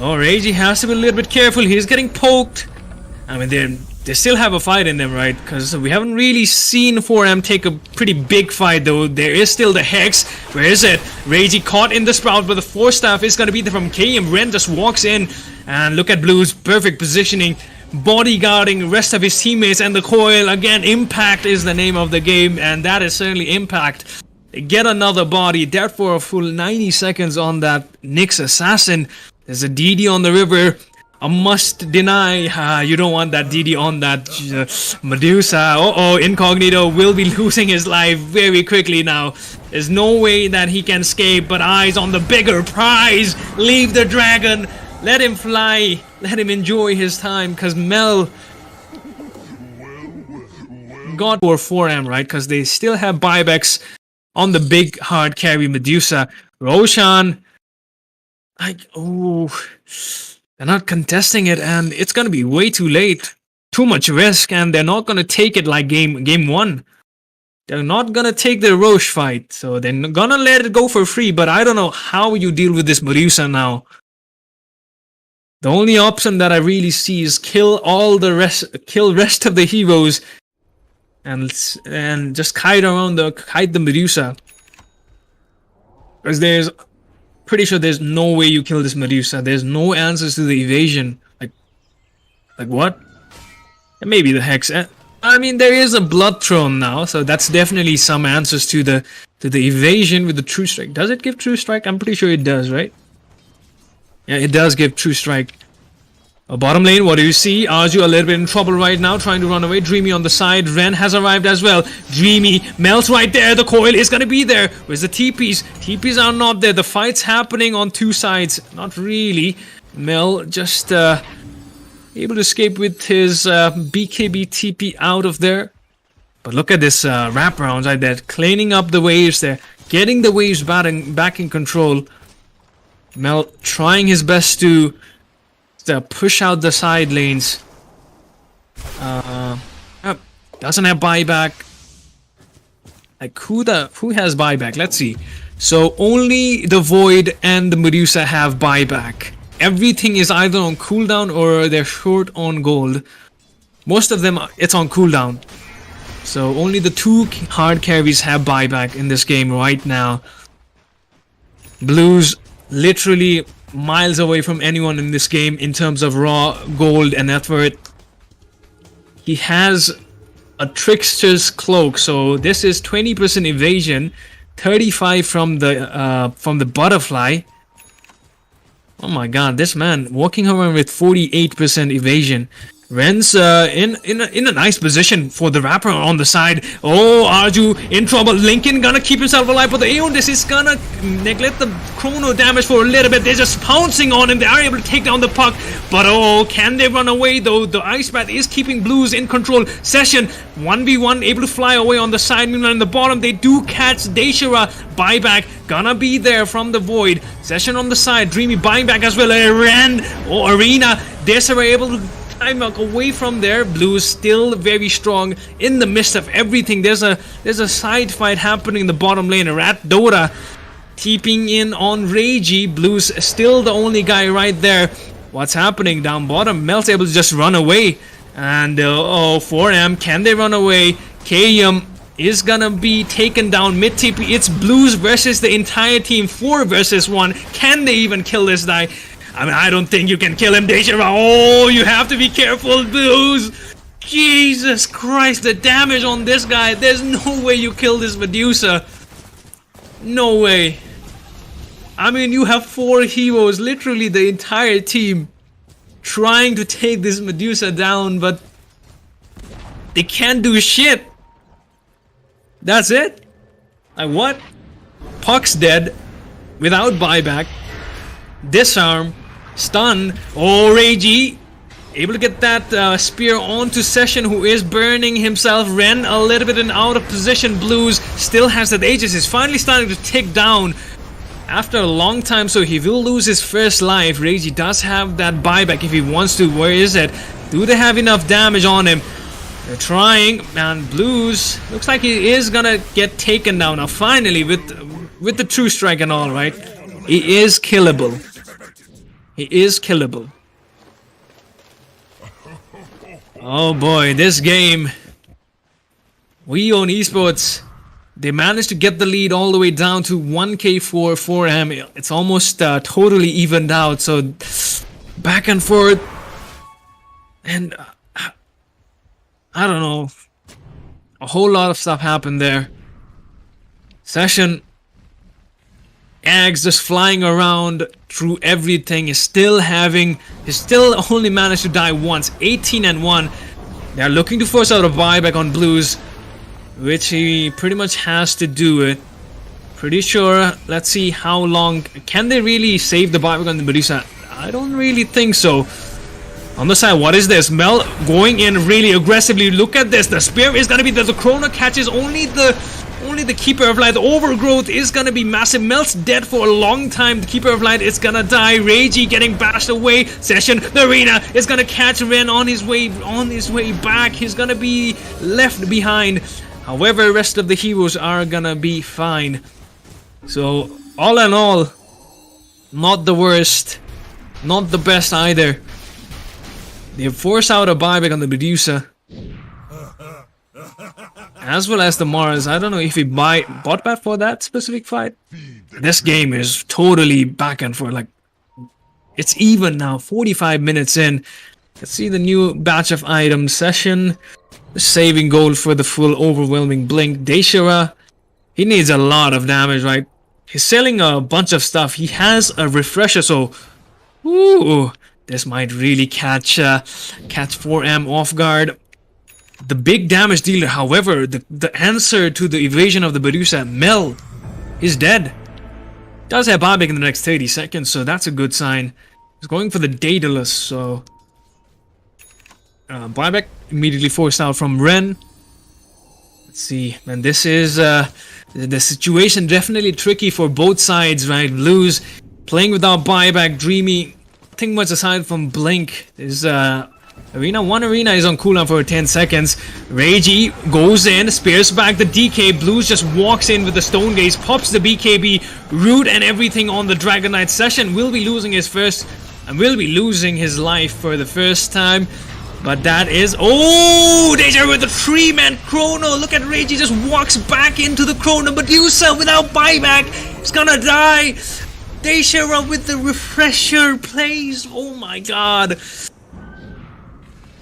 Oh, Reiji has to be a little bit careful. He's getting poked. I mean, they still have a fight in them, right? Because we haven't really seen 4M take a pretty big fight, though. There is still the Hex. Where is it? Reiji caught in the Sprout, but the Force Staff is going to be there from KM. Ren just walks in. And look at Blue's perfect positioning. Bodyguarding rest of his teammates. And the Coil, again, Impact is the name of the game. And that is certainly Impact. Get another body. Dead for a full 90 seconds on that Nyx Assassin. There's a DD on the river. A must deny. You don't want that DD on that Medusa. Incognito will be losing his life very quickly now. There's no way that he can escape, but eyes on the bigger prize. Leave the dragon. Let him fly. Let him enjoy his time, because Mel got for 4M, right? Because they still have buybacks on the big hard carry Medusa. Roshan. They're not contesting it, and it's gonna be way too late. Too much risk, and they're not gonna take it like game 1. They're not gonna take the Roche fight, so they're gonna let it go for free. But I don't know how you deal with this Medusa now. The only option that I really see is kill rest of the heroes, and just kite the Medusa. Because there's pretty sure there's no way you kill this Medusa. There's no answers to the evasion. Like what? And maybe the Hex. I mean, there is a Blood Throne now, so that's definitely some answers to the evasion with the True Strike. Does it give True Strike? I'm pretty sure it does, right? Yeah, it does give True Strike. Bottom lane, what do you see? Hyozu a little bit in trouble right now, trying to run away. Dreamy on the side. Ren has arrived as well. Dreamy melts right there. The Coil is going to be there. Where's the TPs? TPs are not there. The fight's happening on two sides. Not really. Mel just able to escape with his BKB TP out of there. But look at this wraparounds right there. Cleaning up the waves there. Getting the waves back in control. Mel trying his best to push out the side lanes. Doesn't have buyback. Like who has buyback? Let's see. So only the Void and the Medusa have buyback. Everything is either on cooldown or they're short on gold. Most of them it's on cooldown. So only the two hard carries have buyback in this game right now. Blues literally miles away from anyone in this game in terms of raw gold and net worth. He has a trickster's cloak, so this is 20% evasion, 35 from the butterfly. Oh my god, this man walking around with 48% evasion. Ren's in a nice position for the wrapper on the side. Oh, Hyozu in trouble. Lincoln gonna keep himself alive, but the Aeon, is gonna neglect the chrono damage for a little bit. They're just pouncing on him. They are able to take down the puck, but oh, can they run away though? The Ice Bat is keeping Blues in control. Session 1v1, able to fly away on the side. Meanwhile, in the bottom, they do catch Deishara. Buyback gonna be there from the Void. Session on the side. Dreamy buying back as well. Ren or Arena. Deishara able to away from there. Blues still very strong in the midst of everything. There's a side fight happening in the bottom lane. Rat DOTA keeping in on Reiji. Blues still the only guy right there. What's happening down bottom? Mel's able to just run away. And 4M, can they run away? KM is gonna be taken down mid TP. It's Blues versus the entire team. 4 versus 1. Can they even kill this guy? I mean, I don't think you can kill him, Deishara. Oh, you have to be careful, Blues. Jesus Christ, the damage on this guy. There's no way you kill this Medusa. No way. I mean, you have 4 heroes, literally the entire team, trying to take this Medusa down, but they can't do shit. That's it? Like what? Puck's dead, without buyback. Disarm. Stun. Oh, Reiji able to get that spear onto Session, who is burning himself. Ren a little bit in out of position. Blues still has that Aegis. Is finally starting to tick down after a long time, so he will lose his first life. Reiji does have that buyback if he wants to. Where is it? Do they have enough damage on him? They're trying, and Blues looks like he is gonna get taken down now. Finally, with the True Strike and all, right? He is killable. He is killable. Oh boy, this game. We Own Esports. They managed to get the lead all the way down to 1k for 4M. It's almost totally evened out. So back and forth. And I don't know. A whole lot of stuff happened there. Session. Eggs just flying around through everything. He's still only managed to die once. 18-1. They're looking to force out a buyback on Blues, which he pretty much has to do it. Pretty sure. Let's see how long. Can they really save the buyback on the Medusa? I don't really think so. On the side, what is this? Mel going in really aggressively. Look at this. The spear is gonna be the chrono catches only the Keeper of Light. The overgrowth is gonna be massive. Mel's dead for a long time. The Keeper of Light is gonna die. Reiji getting bashed away. Session, the arena is gonna catch Ren on his way back. He's gonna be left behind. However, the rest of the heroes are gonna be fine. So, all in all, not the worst, not the best either. They force out a buyback on the Medusa, as well as the Mars. I don't know if he bought back for that specific fight. This game is totally back and forth. Like, it's even now. 45 minutes in. Let's see the new batch of items. Session, saving gold for the full overwhelming blink. Deshira, he needs a lot of damage, right? He's selling a bunch of stuff. He has a refresher, so ooh, this might really catch 4M off guard. The big damage dealer, however, the answer to the evasion of the Medusa, Mel, is dead. Does have buyback in the next 30 seconds, so that's a good sign. He's going for the Daedalus, so buyback immediately forced out from Ren. Let's see, and this is the situation definitely tricky for both sides, right? Blues playing without buyback, Dreamy. Nothing much aside from Blink. Is one arena is on cooldown for 10 seconds. Reiji goes in, spears back the DK. Blues just walks in with the Stone Gaze, pops the BKB, root and everything on the Dragon Knight. Session will be losing his first, and will be losing his life for the first time. But that is, oh, Deja with the 3-man chrono. Look at Reiji just walks back into the chrono. Medusa without buyback, he's gonna die. Deja with the refresher plays. Oh my god.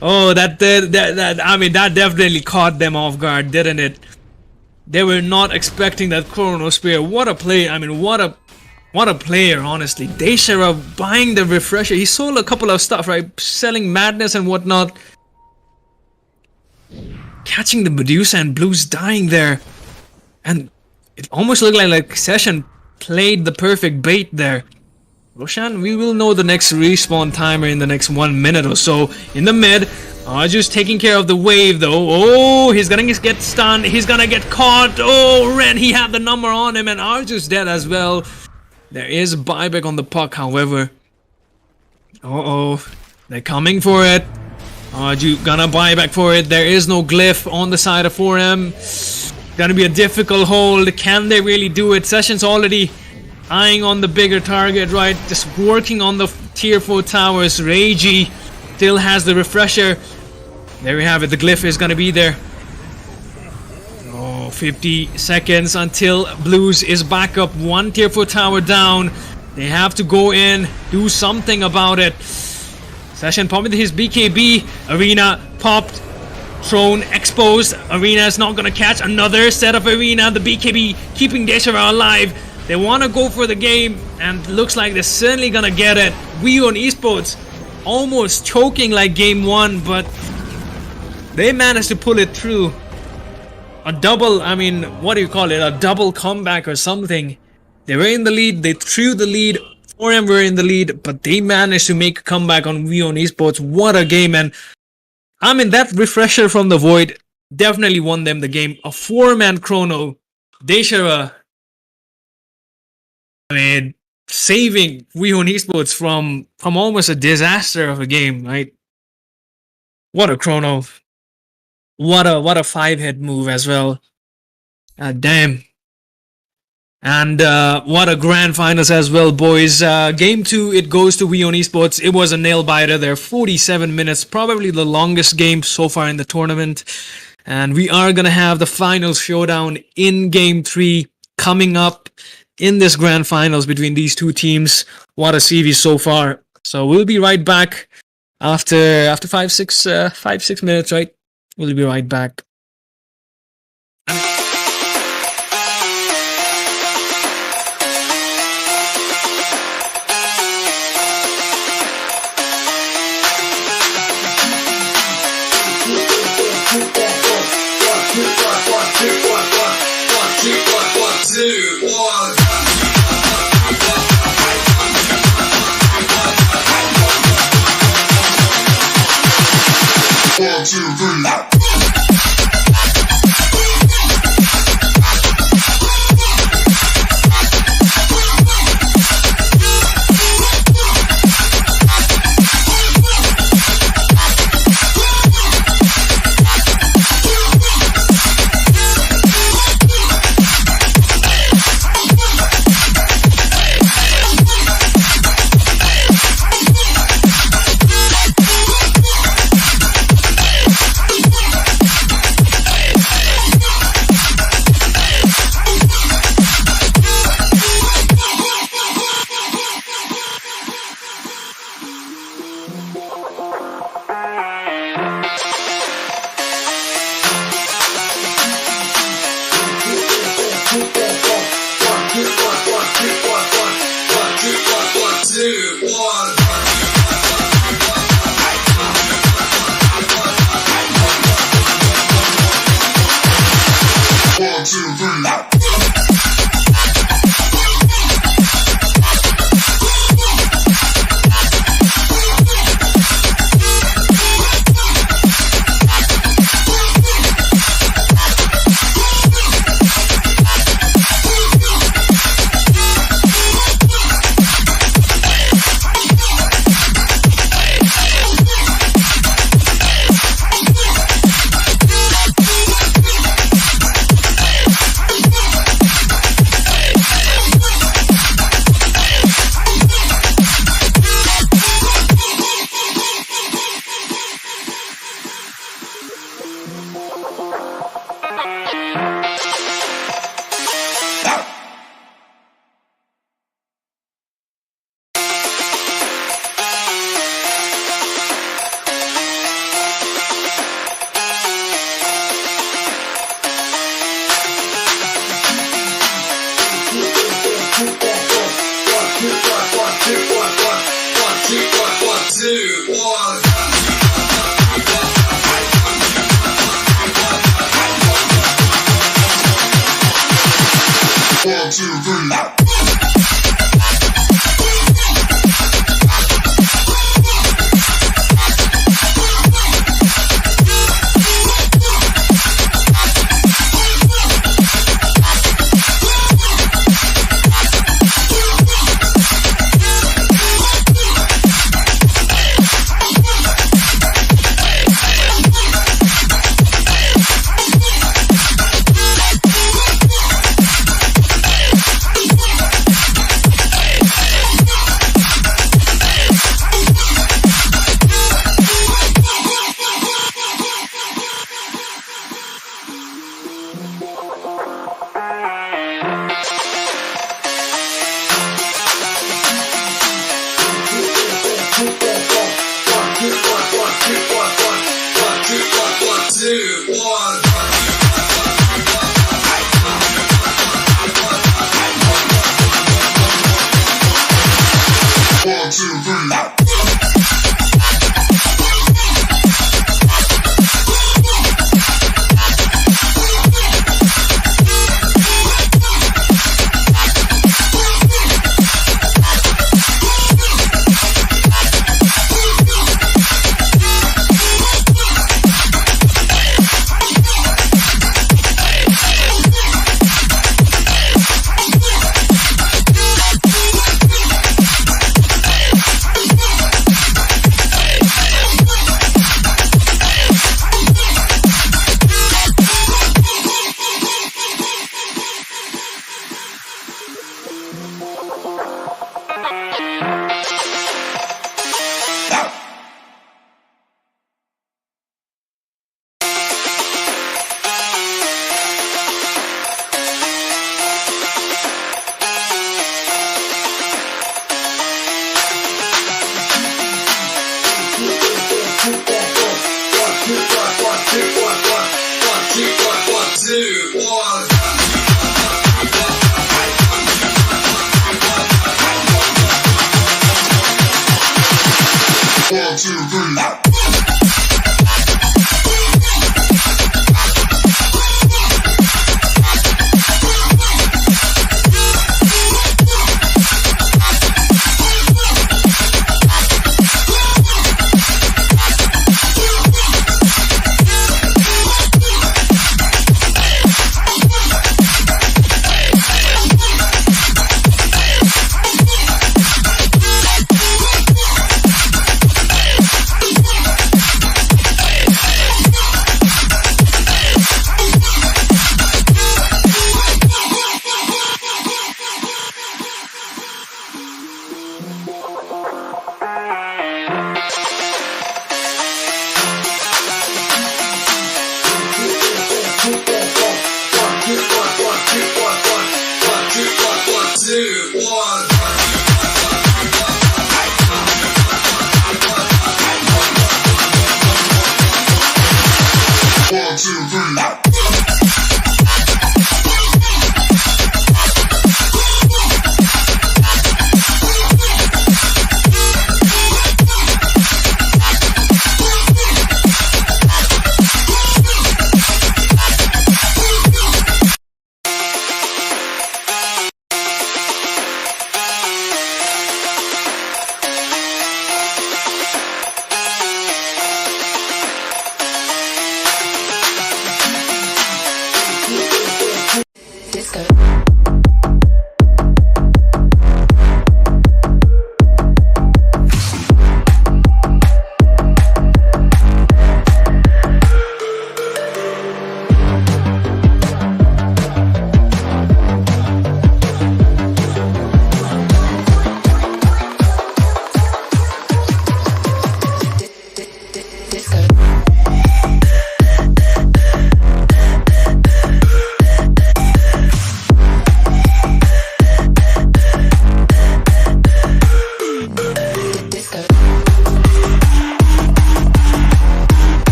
Oh, that definitely caught them off guard, didn't it? They were not expecting that chrono spear. What a play. I mean, what a player, honestly. Deja buying the refresher. He sold a couple of stuff, right? Selling madness and whatnot. Catching the Medusa and Blues dying there. And it almost looked like Session played the perfect bait there. Roshan, we will know the next respawn timer in the next 1 minute or so. In the mid, Arju's taking care of the wave though. Oh, he's gonna get stunned. He's gonna get caught. Oh, Ren, he had the number on him and Arju's dead as well. There is a buyback on the puck, however. Uh-oh, they're coming for it. Arju gonna buy back for it. There is no glyph on the side of 4M. Gonna be a difficult hold. Can they really do it? Session's already eyeing on the bigger target, right? Just working on the tier 4 towers. Reiji still has the refresher. There we have it. The glyph is gonna be there. Oh, 50 seconds until Blues is back up. 1 tier 4 tower down. They have to go in, do something about it. Session popping his BKB. Arena popped. Throne exposed. Arena is not gonna catch another set of Arena. The BKB keeping Deshara alive. They want to go for the game, and looks like they're certainly gonna get it. We Own Esports almost choking like game 1, but they managed to pull it through. A double, I mean, what do you call it? A double comeback or something. They were in the lead, they threw the lead, 4M were in the lead, but they managed to make a comeback on We Own Esports. What a game, and I mean, that refresher from the void definitely won them the game. A 4-man chrono. Deshara, I mean, saving We Own Esports from almost a disaster of a game, right? What a chrono. What a 5-hit move as well. Damn. And what a grand finals as well, boys. Game 2, it goes to We Own Esports. It was a nail-biter there, 47 minutes, probably the longest game so far in the tournament. And we are going to have the final showdown in Game 3 coming up in this grand finals between these two teams. What a series so far. So we'll be right back after 5-6 minutes, right? We'll be right back.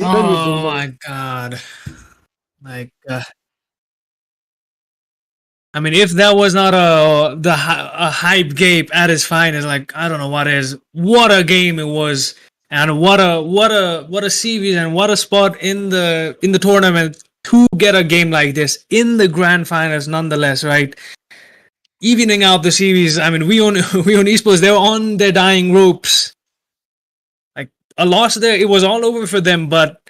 Oh my god. Like, I mean, if that was not a hype game at its finest, like I don't know what is. What a game it was, and what a series and what a spot in the tournament to get a game like this in the grand finals, nonetheless, right? Evening out the series. I mean, we own esports. They're on their dying ropes. Like a loss there, it was all over for them. But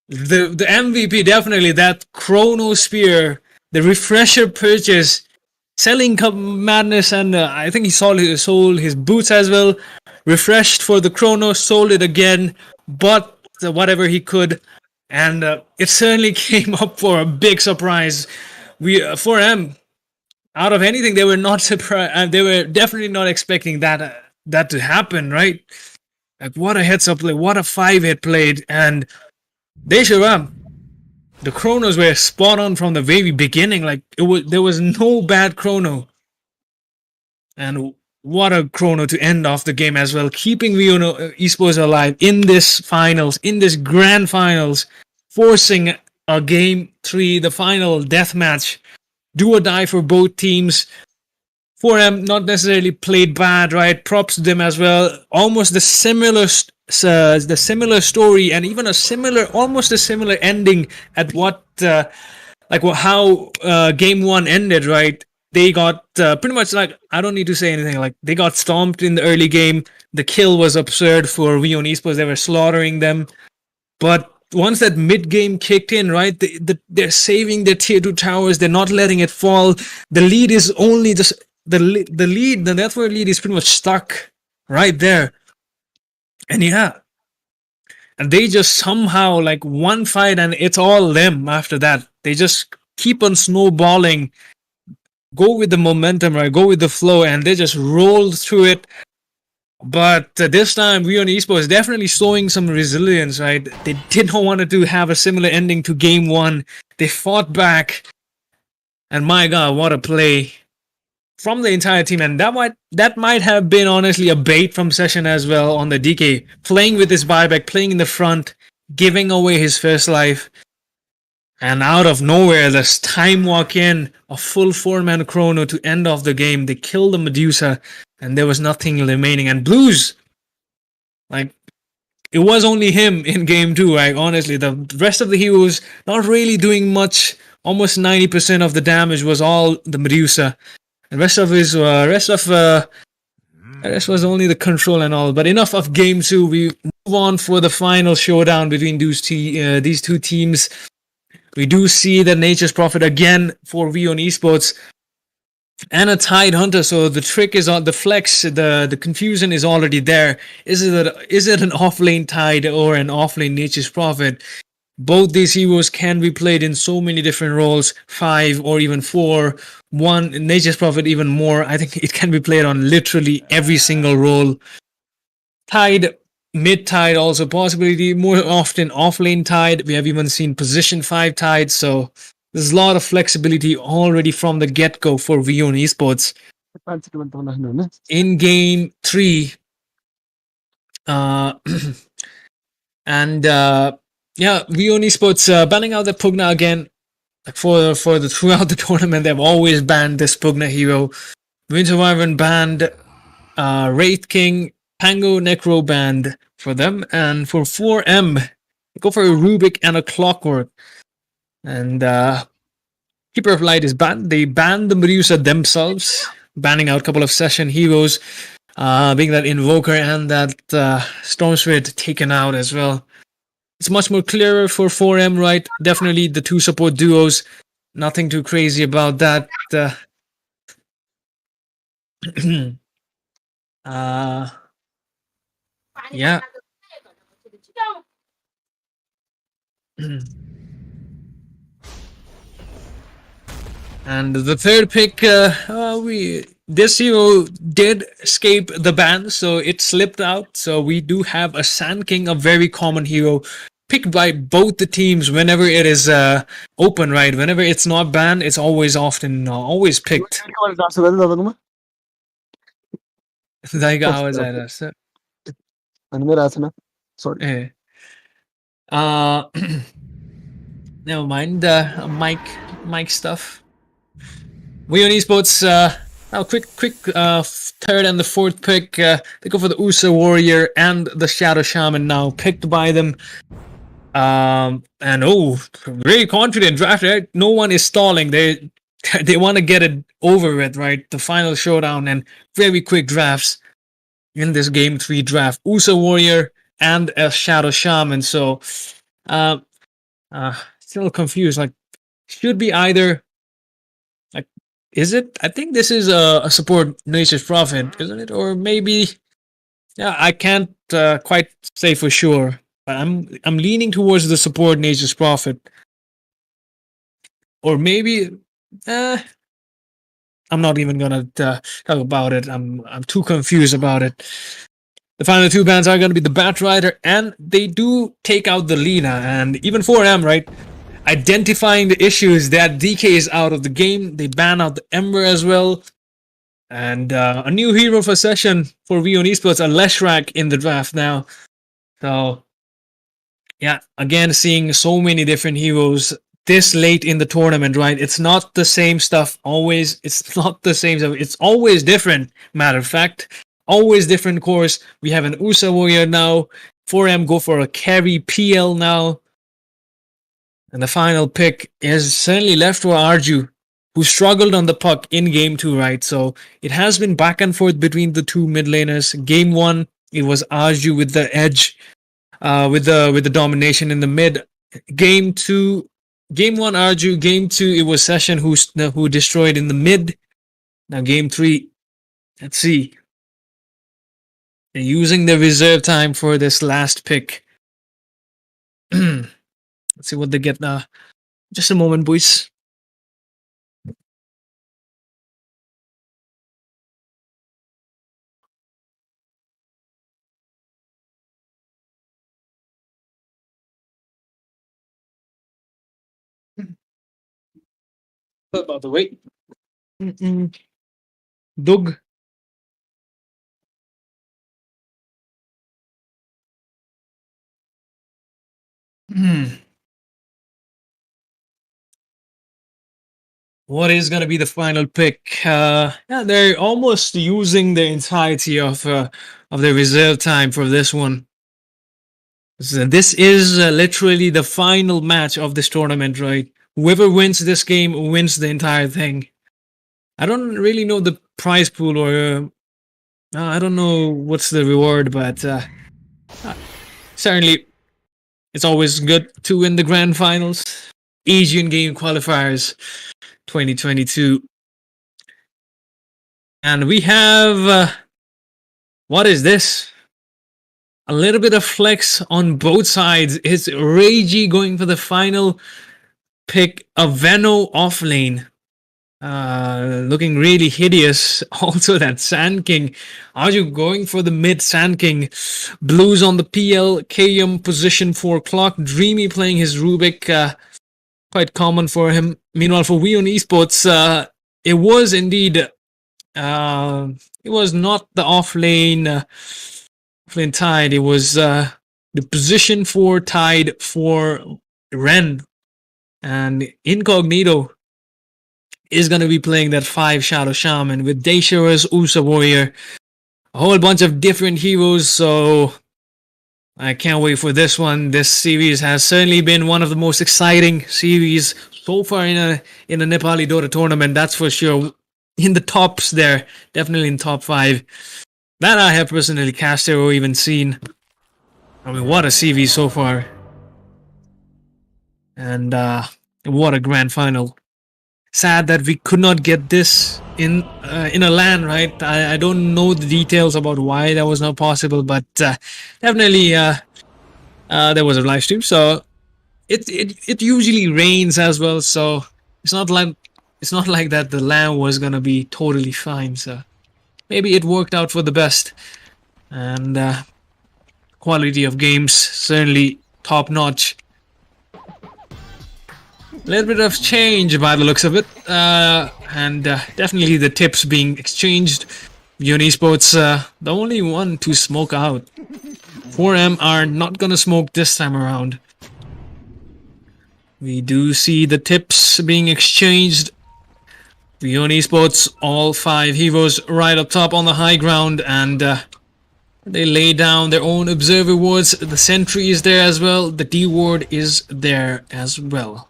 the MVP definitely that chrono spear, the refresher purchase, selling Cup Madness, and I think he sold his boots as well. Refreshed for the chrono, sold it again, bought whatever he could, and it certainly came up for a big surprise. We 4M, out of anything, they were not surprised. They were definitely not expecting that to happen, right? Like what a heads up play, what a 5-hit played, and they show up. The chronos were spot on from the very beginning. Like there was no bad chrono, and what a chrono to end off the game as well, keeping We Own Esports alive in this finals, in this grand finals, forcing a game 3, the final death match, do or die for both teams. 4M not necessarily played bad, right? Props to them as well. Almost the similar story, and even almost a similar ending at how game 1 ended, right? They got pretty much, like, I don't need to say anything. Like, they got stomped in the early game. The kill was absurd for We Own Esports. They were slaughtering them. But once that mid game kicked in, right, they're saving their tier 2 towers. They're not letting it fall. The lead is only just the network lead is pretty much stuck right there. And yeah, and they just somehow, like, one fight and it's all them after that. They just keep on snowballing, go with the momentum, right? Go with the flow, and they just rolled through it. But this time, We Own Esports definitely showing some resilience, right? They did not want to have a similar ending to game 1. They fought back, and my god, what a play from the entire team. And that might have been honestly a bait from Session as well on the DK, playing with his buyback, playing in the front, giving away his first life. And out of nowhere, this time walk in, a full 4-man chrono to end off the game. They kill the Medusa, and there was nothing remaining. And Blues, like, it was only him in game 2, right? Honestly, the rest of the heroes not really doing much. Almost 90% of the damage was all the Medusa. The rest was only the control and all. But enough of game 2. We move on for the final showdown between these two teams. We do see the Nature's Prophet again for We Own Esports and a Tide Hunter. So the trick is on the flex. The confusion is already there. Is it an off-lane Tide or an off-lane Nature's Prophet? Both these heroes can be played in so many different roles, 5 or even 4. One, Nature's Prophet even more. I think it can be played on literally every single role. Tide, mid-tide also possibility, more often off-lane Tide. We have even seen position 5 Tide, so there's a lot of flexibility already from the get-go for We Own Esports. In game 3, yeah, We Own Esports banning out the Pugna again. Like for throughout the tournament, they've always banned this Pugna hero. Winter Wyvern banned, Wraith King, Pango Necro banned for them, and for 4M, go for a Rubik and a Clockwork. And Keeper of Light is banned. They banned the Medusa themselves, banning out a couple of Session heroes, being that Invoker and that Storm Spirit taken out as well. It's much more clearer for 4M, right? Definitely the 2 support duos. Nothing too crazy about that. Yeah. And the third pick, this hero did escape the ban, so it slipped out. So we do have a Sand King, a very common hero, picked by both the teams whenever it is open, right? Whenever it's not banned, it's always picked. Sorry. Uh, never mind. Mike stuff. We Own Esports. Now, quick. Third and the fourth pick. They go for the USA Warrior and the Shadow Shaman. Now picked by them. And really confident draft. Right? No one is stalling. They want to get it over with. Right, the final showdown and very quick drafts in this game 3 draft. USA Warrior and a Shadow Shaman. So, still confused. Like, should be either. Like, is it? I think this is a support Nature's Prophet, isn't it? Or maybe, yeah, I can't quite say for sure, but I'm leaning towards the support Nature's Prophet, or maybe, I'm not even gonna talk about it. I'm too confused about it. The final 2 bans are gonna be the Bat Rider, and they do take out the Lina, and even 4M, right? Identifying the issues that DK is out of the game. They ban out the Ember as well. And a new hero for session for We Own Esports, a Leshrac in the draft now. So, yeah, again, seeing so many different heroes this late in the tournament, right? It's not the same stuff always. It's not the same stuff. It's always different, matter of fact. Always different course. We have an USA Warrior now. 4M go for a carry PL now. And the final pick is certainly left for Arju, who struggled on the puck in game 2, right? So it has been back and forth between the 2 mid laners. Game 1, it was Arju with the edge, with the domination in the mid. Game 1 Arju. Game 2, it was Session who destroyed in the mid. Now game 3, let's see. They're using the reserve time for this last pick. Let's see what they get now. Just a moment, boys. About the wait. Doug. What is going to be the final pick? Yeah, they're almost using the entirety of their reserve time for this one. So this is literally the final match of this tournament, right? Whoever wins this game wins the entire thing. I don't really know the prize pool, or I don't know what's the reward, but certainly it's always good to win the grand finals. Asian Game Qualifiers 2022. And we have, what is this? A little bit of flex on both sides. It's Reiji going for the final pick of Veno offlane. Looking really hideous. Also that Sand King. Are you going for the mid Sand King? Blues on the PL. KM position 4 clock. Dreamy playing his Rubik. Quite common for him. Meanwhile, for We Own Esports, it was indeed, it was not the offlane tide. It was the position 4 tide for Ren. And Incognito is going to be playing that 5 Shadow Shaman with Daisha's USA Warrior. A whole bunch of different heroes, so I can't wait for this one. This series has certainly been one of the most exciting series so far in a Nepali Dota tournament, that's for sure. In the tops there, definitely in top 5. That I have personally casted or even seen. I mean, what a series so far. And what a grand final. Sad that we could not get this in a LAN, right? I don't know the details about why that was not possible, but definitely there was a live stream, so it usually rains as well, so it's not like that the LAN was gonna be totally fine. So maybe it worked out for the best, and quality of games certainly top notch. A little bit of change by the looks of it, and definitely the tips being exchanged. We Own Esports, the only one to smoke out. 4M are not gonna smoke this time around. We do see the tips being exchanged. We Own Esports, all 5 heroes right up top on the high ground, and they lay down their own observer wards. The sentry is there as well. The D ward is there as well.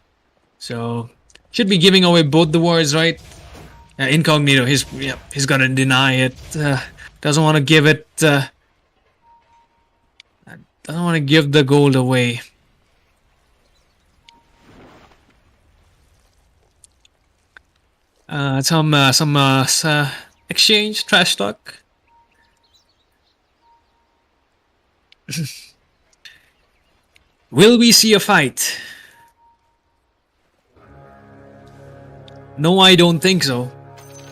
So should be giving away both the wards, right? Incognito, he's gonna deny it. Doesn't want to give it. Doesn't want to give the gold away. Some exchange, trash talk. Will we see a fight? No, I don't think so.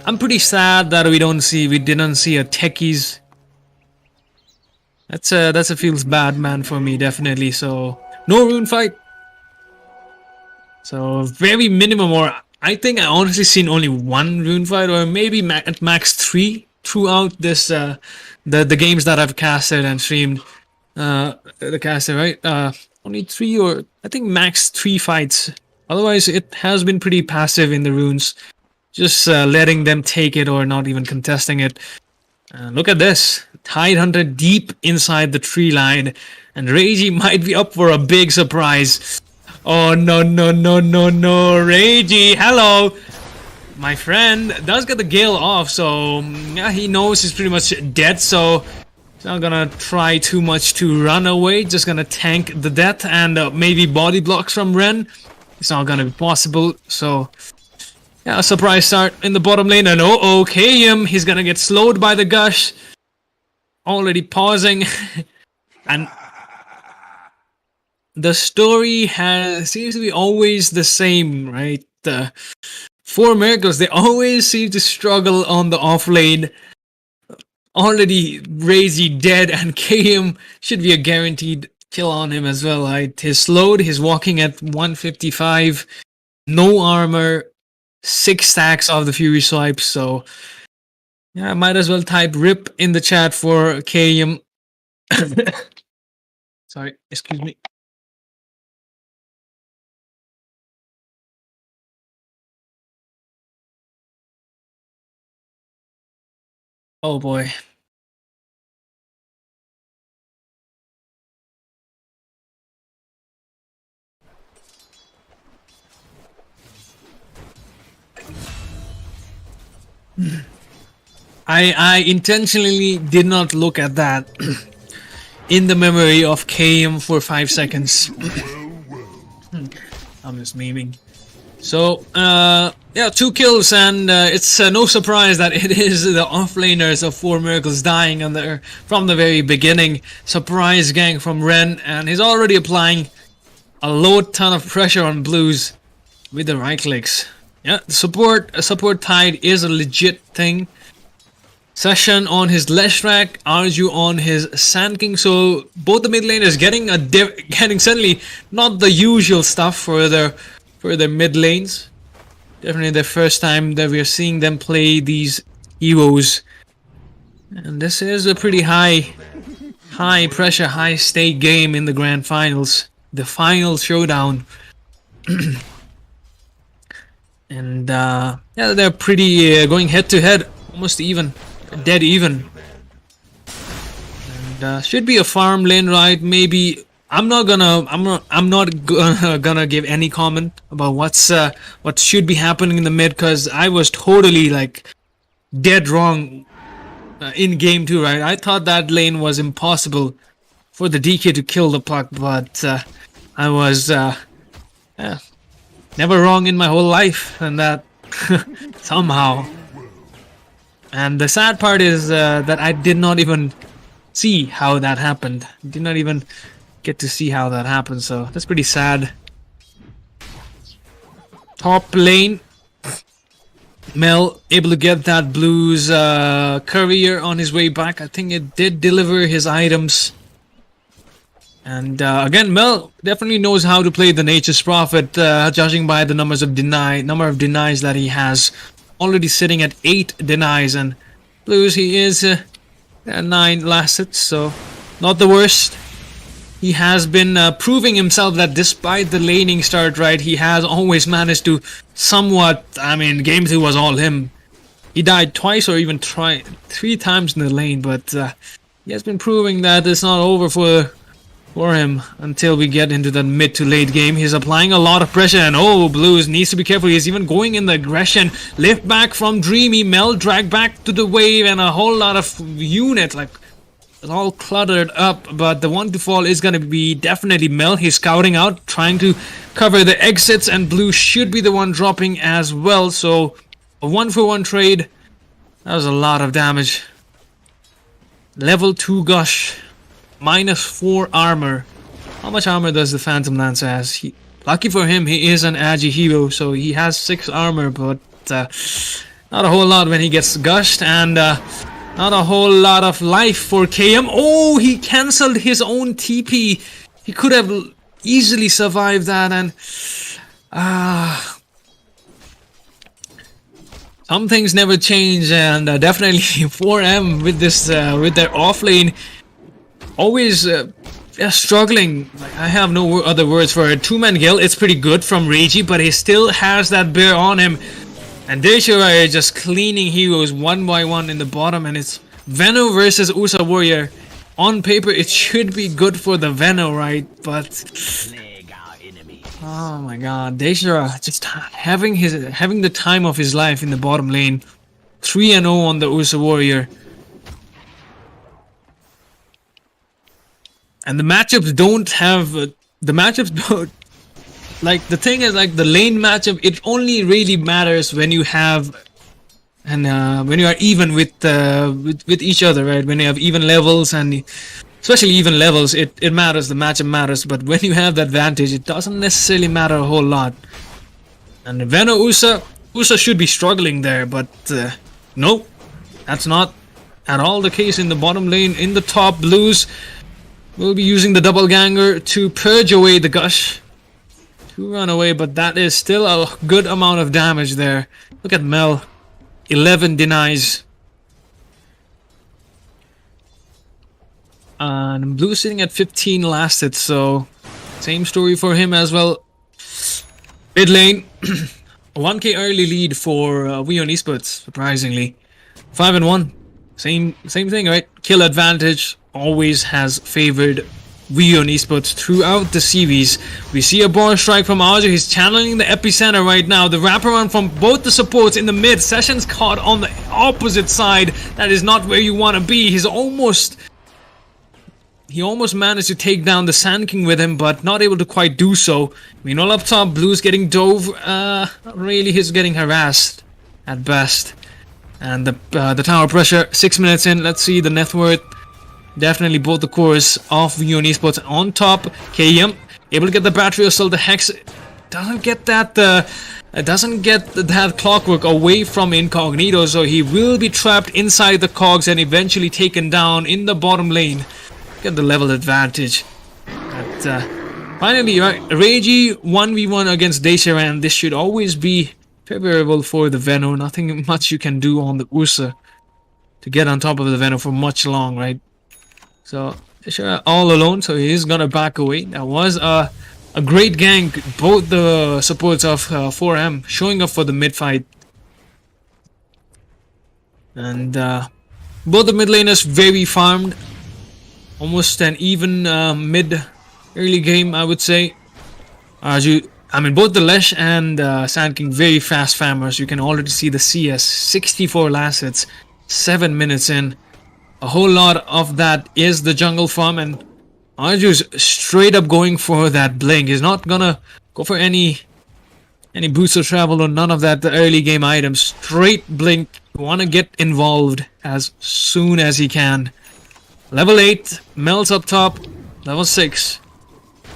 I'm pretty sad that we didn't see a techies. That's a feels bad, man, for me, definitely. So no rune fight. So very minimum, or I think I honestly seen only 1 rune fight, or maybe at max 3 throughout this the games that I've casted and streamed. The caster, right? Only 3, or I think max 3 fights. Otherwise, it has been pretty passive in the runes, just letting them take it or not even contesting it. Look at this, Tidehunter deep inside the tree line, and Reiji might be up for a big surprise. Oh no, Reiji, hello! My friend does get the Gale off, so yeah, he knows he's pretty much dead, so he's not gonna try too much to run away, just gonna tank the death and maybe body blocks from Ren. It's not gonna be possible, so yeah, a surprise start in the bottom lane, and KM, he's gonna get slowed by the gush. Already pausing, and the story seems to be always the same, right? 4 miracles, they always seem to struggle on the off lane. Already Reiji dead, and KM should be a guaranteed kill on him as well, right? He's slowed, he's walking at 155, no armor, 6 stacks of the Fury Swipes, so yeah, I might as well type RIP in the chat for KM. Sorry, excuse me. Oh boy. I intentionally did not look at that in the memory of KM for 5 seconds. I'm just memeing. So, yeah, 2 kills, and it's no surprise that it is the offlaners of 4 miracles dying from the very beginning. Surprise gang from Ren, and he's already applying a load ton of pressure on blues with the right clicks. Yeah, support tide is a legit thing. Session on his Leshrak, Arju on his Sand King, so both the mid laners getting certainly not the usual stuff for their mid lanes. Definitely the first time that we are seeing them play these heroes, and this is a pretty high pressure, high stake game in the grand finals, the final showdown. And yeah, they're pretty going head to head, almost even. Dead even, and should be a farm lane, right? Maybe I'm not gonna give any comment about what should be happening in the mid, because I was totally like dead wrong in game 2, right? I thought that lane was impossible for the DK to kill the puck, but I was never wrong in my whole life, and that somehow. And the sad part is that I did not even see how that happened. Did not even get to see how that happened, so that's pretty sad. Top lane, Mel able to get that Blues courier on his way back. I think it did deliver his items. And again, Mel definitely knows how to play the Nature's Prophet, judging by the number of denies that he has. Already sitting at 8 denies, and Blues, he is 9 last hits, so not the worst. he has been proving himself that despite the laning start, right, he has always managed to somewhat, I mean, game 2 was all him. He died twice or even 3 times in the lane, but he has been proving that it's not over for him until we get into the mid to late game. He's applying a lot of pressure, and oh, Blues needs to be careful. He's even going in the aggression. Lift back from Dreamy, Mel drag back to the wave, and a whole lot of units, like, it's all cluttered up, but the one to fall is going to be definitely Mel. He's scouting out, trying to cover the exits, and Blue should be the one dropping as well, so a 1-for-1 trade. That was a lot of damage. Level 2 Gush. -4 armor. How much armor does the Phantom Lancer has? Lucky for him, he is an Agi hero, so he has 6 armor, but not a whole lot when he gets gushed, and not a whole lot of life for KM. Oh, he cancelled his own TP. He could have easily survived that, and some things never change, and definitely 4M with this with their offlane always struggling. I have no other words for it. 2-man Gale, it's pretty good from Reiji, but he still has that bear on him. And Deishira is just cleaning heroes one by one in the bottom, and it's Veno versus USA Warrior. On paper, it should be good for the Veno, right? But oh my god, Deishira just having the time of his life in the bottom lane. 3-0 on the USA Warrior. And the matchups don't like, the thing is, like, the lane matchup, it only really matters when you have, and when you are even with each other, right? When you have even levels, and especially even levels, it matters, the matchup matters. But when you have that advantage, it doesn't necessarily matter a whole lot. And Veno USA should be struggling there, but no, that's not at all the case in the bottom lane. In the top, Blues will be using the double ganger to purge away the Gush. To run away, but that is still a good amount of damage there. Look at Mel. 11 denies. And Blue sitting at 15 lasted, so same story for him as well. Mid lane. 1k early lead for We Own Esports, surprisingly. 5-1. Same thing, right? Kill advantage always has favored We Own Esports throughout the series. We see a bar strike from Arju. He's channeling the epicenter right now. The wraparound from both the supports in the mid. Sessions caught on the opposite side. That is not where you want to be. He almost managed to take down the Sand King with him, but not able to quite do so. Meanwhile, up top, Blue's getting dove. Not really, he's getting harassed at best. And the tower pressure, 6 minutes in. Let's see the net worth. Definitely both the cores of We Own Esports on top. KM able to get the battery assault. The Hex doesn't get that clockwork away from Incognito, so he will be trapped inside the cogs and eventually taken down in the bottom lane. Get the level advantage. But finally, right, Reiji 1v1 against Deishira, and this should always be favorable for the Veno. Nothing much you can do on the Ursa to get on top of the Veno for much long, right? So Deishira all alone, so he's gonna back away. That was a great gank. Both the supports of 4M showing up for the mid fight, and both the mid laners very farmed. Almost an even mid early game, I would say. Both the Lesh and Sand King very fast farmers. You can already see the CS 64 last hits, 7 minutes in. A whole lot of that is the jungle farm, and Arju's straight up going for that blink. He's not gonna go for any boots of travel or none of that, the early game items. Straight blink. Wanna get involved as soon as he can. Level 8, Mel's up top. Level 6.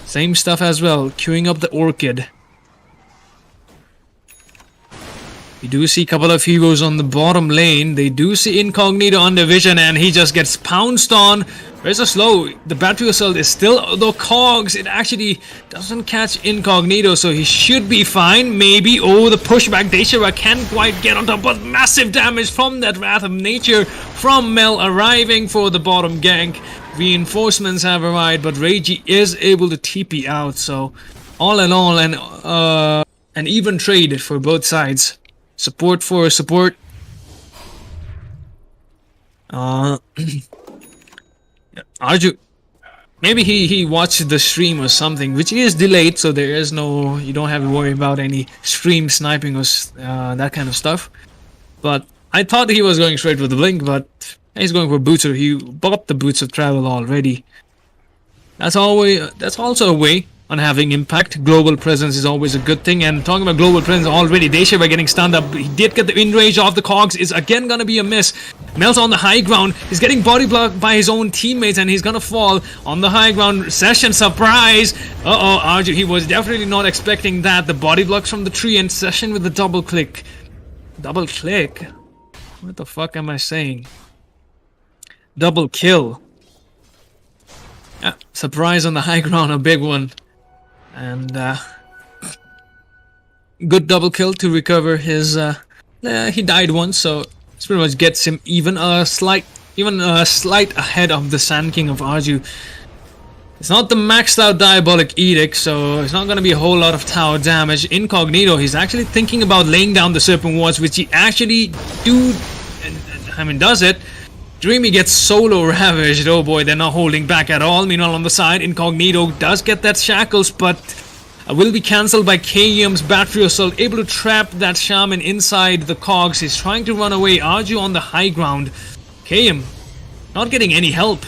Same stuff as well, queuing up the Orchid. You do see a couple of heroes on the bottom lane. They do see Incognito under vision, and he just gets pounced on. Where's the slow? The battery assault is still the cogs. It actually doesn't catch Incognito, so he should be fine. Maybe. Oh, the pushback. Deshira can't quite get on top, but massive damage from that Wrath of Nature from Mel arriving for the bottom gank. Reinforcements have arrived, but Reiji is able to TP out. So all in all, an even trade for both sides. Support for support. Arju, maybe he watched the stream or something, which is delayed, so there is no, you don't have to worry about any stream sniping or that kind of stuff. But I thought he was going straight for the blink, but he's going for boots. He bought the boots of travel already. That's also a way on having impact. Global presence is always a good thing, and talking about global presence already, Deshira getting stunned up. He did get the in-range off the cogs, is again gonna be a miss. Mel's on the high ground, he's getting body blocked by his own teammates, and he's gonna fall on the high ground. Session surprise. Arju, he was definitely not expecting that. The body blocks from the tree, and Session with the double click. Double click? What the fuck am I saying? Double kill. Yeah, surprise on the high ground, a big one. And good double kill to recover his he died once, so this pretty much gets him even a slight ahead of the Sand King of Arju. It's not the maxed out Diabolic Edict, so it's not going to be a whole lot of tower damage. Incognito, he's actually thinking about laying down the Serpent Wards, which he actually does it. Dreamy gets solo ravaged. Oh boy, they're not holding back at all. Meanwhile, on the side, Incognito does get that shackles, but will be cancelled by KM's battery assault. Able to trap that shaman inside the cogs. He's trying to run away. Arju on the high ground. KM not getting any help.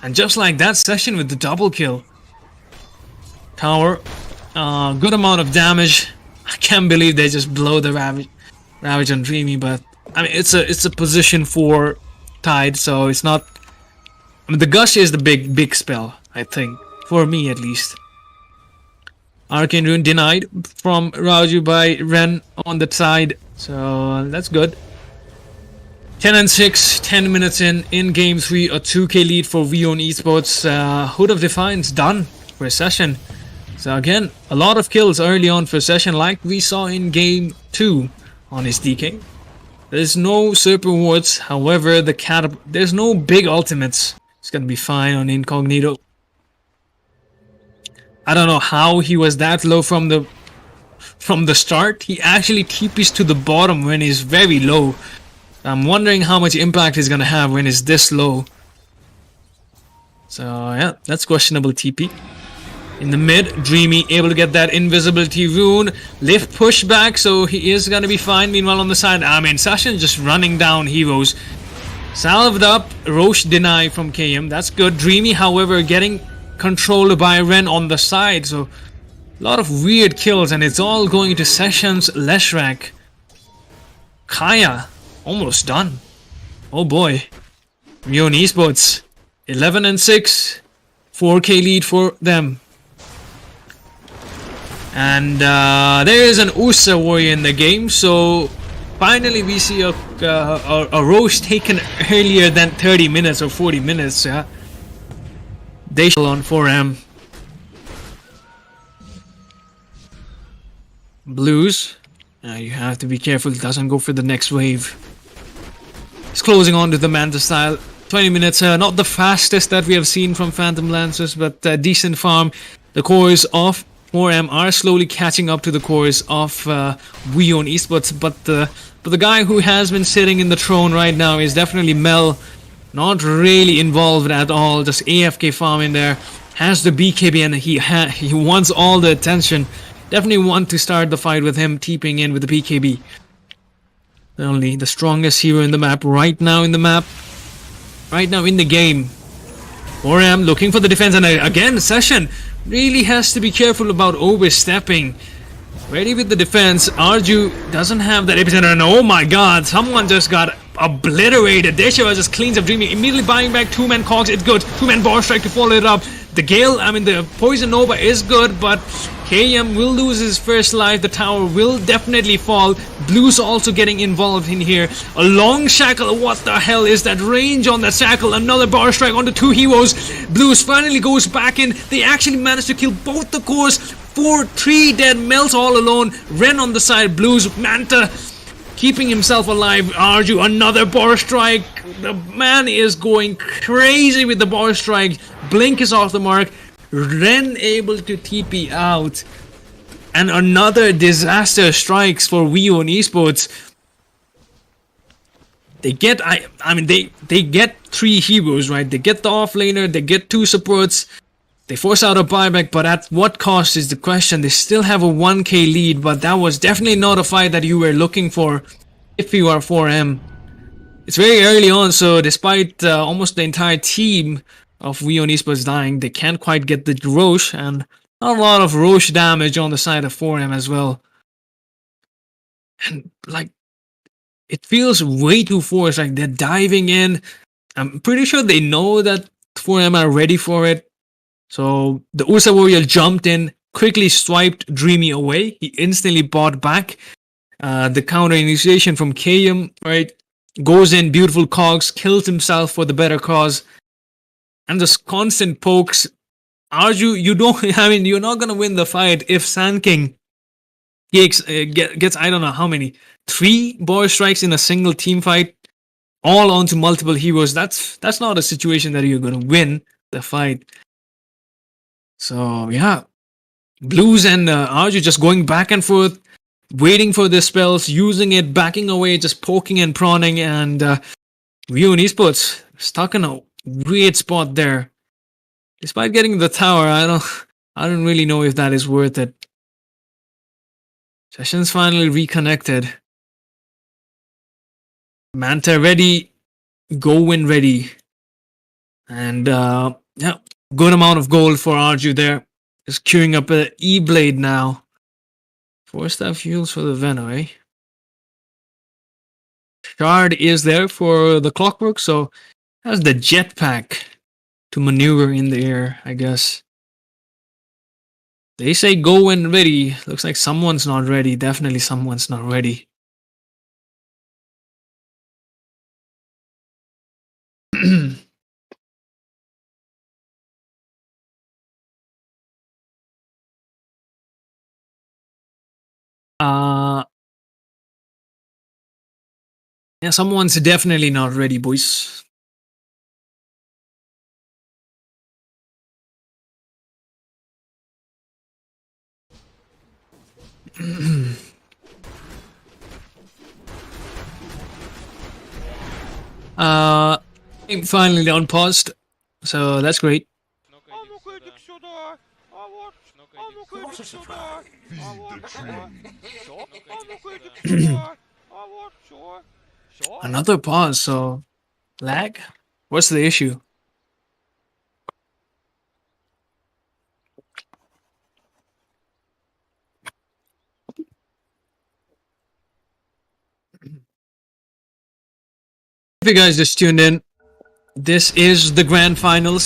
And just like that, Session with the double kill. Tower, good amount of damage. I can't believe they just blow the ravage on Dreamy, but I mean it's a position for Tide, so it's not. I mean, the gush is the big spell, I think, for me at least. Arcane Rune denied from Raju by Ren on the side, so that's good. 10 and 6, 10 minutes in game 3, a 2k lead for We Own Esports. Hood of Defiance done for Session. So again, a lot of kills early on for Session, like we saw in game 2 on his DK. There's no Serpent Wards, however, there's no big ultimates. It's gonna be fine on Incognito. I don't know how he was that low from the start. He actually TPs to the bottom when he's very low. I'm wondering how much impact he's gonna have when he's this low. So yeah, that's questionable TP. In the mid, Dreamy able to get that invisibility rune. Lift pushback, so he is gonna be fine. Meanwhile on the side, I mean, Session just running down heroes. Salved up, Roche deny from KM, that's good. Dreamy, however, getting controlled by Ren on the side, so a lot of weird kills, and it's all going into Session's Leshrac. Kaya, almost done. Oh boy. We Own Esports, 11 and 6, 4k lead for them. And there is an Usa warrior in the game, so finally we see a Roche taken earlier than 30 minutes or 40 minutes. Yeah, they shall on 4M. Blues, you have to be careful it doesn't go for the next wave. It's closing on to the Manta style. 20 minutes, not the fastest that we have seen from Phantom Lancers, but decent farm. The cores of 4M are slowly catching up to the cores of We Own Esports, but the guy who has been sitting in the throne right now is definitely Mel. Not really involved at all, just AFK farming there. Has the BKB and he wants all the attention. Definitely want to start the fight with him TPing in with the BKB. Only the strongest hero in the map right now in the game. 4M looking for the defense, and again Session really has to be careful about overstepping. Ready with the defense. Arju doesn't have that epicenter, and oh my god, someone just got obliterated. Deshira just cleans up Dreamy, immediately buying back 2-man cogs. It's good. 2-man bar strike to follow it up. The Gale, I mean, the Poison Nova is good, but KM will lose his first life. The tower will definitely fall. Blue's also getting involved in here. A long shackle. What the hell is that range on that shackle? Another bar strike on the two heroes. Blues finally goes back in. They actually managed to kill both the cores. 3 dead. Melts all alone. Ren on the side. Blues. Manta keeping himself alive. Arju, another bar strike. The man is going crazy with the bar strike. Blink is off the mark. Ren able to TP out. And another disaster strikes for We Own Esports. They get, I mean, they get 3 heroes, right? They get the offlaner, they get 2 supports. They force out a buyback, but at what cost is the question. They still have a 1k lead, but that was definitely not a fight that you were looking for if you are 4M. It's very early on, so despite almost the entire team of We Own Esports dying, they can't quite get the Rosh, and not a lot of Rosh damage on the side of 4M as well. And like, it feels way too forced, like they're diving in. I'm pretty sure they know that 4M are ready for it. So the Ursa Warrior jumped in, quickly swiped Dreamy away. He instantly bought back. The counter initiation from KM, right? Goes in, beautiful cogs, kills himself for the better cause. And just constant pokes. Arju, you don't, I mean, you're not going to win the fight if Sand King gets, I don't know how many, 3 bar strikes in a single team fight, all onto multiple heroes. That's not a situation that you're going to win the fight. So, yeah. Blues and Arju just going back and forth, waiting for the spells, using it, backing away, just poking and prawning, and We Own Esports stuck in a weird spot there. Despite getting the tower, I don't really know if that is worth it. Sessions finally reconnected. Manta ready, Go-Win ready. And yeah, good amount of gold for Arju there. Just queuing up an E-Blade now. 4-star fuels for the Venom, eh? Shard is there for the Clockwork, so that's the jetpack to maneuver in the air, I guess. They say go when ready. Looks like someone's not ready. Definitely someone's not ready. Yeah, someone's definitely not ready, boys. Finally unpaused, so that's great. Another pause, so lag? What's the issue? If you guys just tuned in, this is the grand finals.